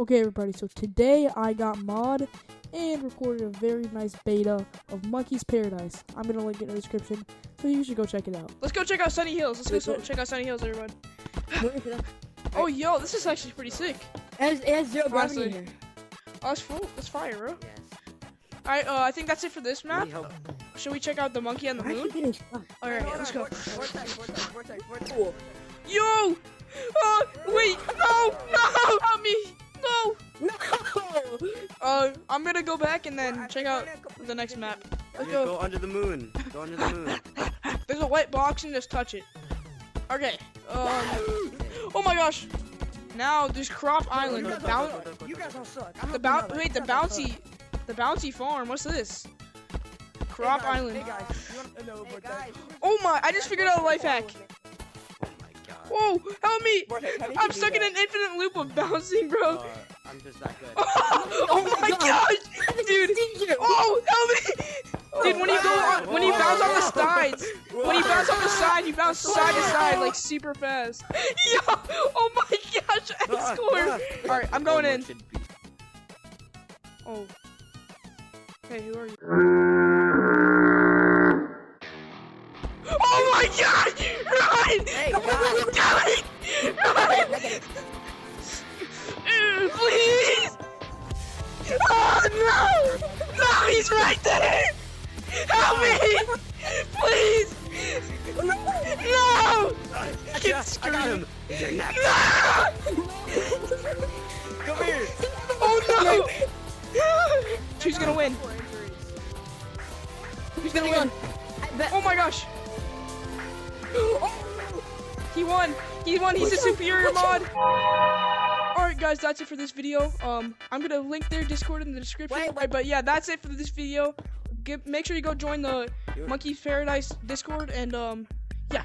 Okay everybody, so today I got mod and recorded a very nice beta of Monkey's Paradise. I'm gonna link it in the description, so you should go check it out. Let's go check out Sunny Hills. Let's go check out Sunny Hills, everyone. Oh, yo, this is actually pretty sick. It has zero gravity in here. Oh, it's full. That's fire, bro. Yes. Alright, I think that's it for this map. Should we check out the monkey on the moon? Alright, let's go. Cool. Yo! Wait! No! No! Help me! No! No! I'm gonna go back and then check out the next map. Let's Go go. under the moon. Go under the moon. There's a white box and just touch it. Okay. Oh my gosh! Now there's Crop Island. You guys all suck. The bouncy farm. What's this? Crop Island. Hey guys. Oh my! I just figured out a life hack. Whoa! Help me! I'm stuck in an infinite loop of bouncing, bro. I'm just that good. Oh my gosh, dude! Oh, help me! Dude, when you bounce on the sides, you bounce side to side like super fast. Yo! Oh my gosh! Excoir! All right, I'm going in. Oh. Hey, who are you? Oh my god! Run! Hey, Run! Please! Oh no! No, he's right there! Help me! Please! No! Get screwed! No! Come here. Oh no! Who's gonna win? Who's gonna win? Oh my gosh! He won! He won! He's a superior mod! Alright guys, that's it for this video. I'm gonna link their Discord in the description. Alright, but yeah, that's it for this video. Make sure you go join the Monkey's Paradise Discord and yeah.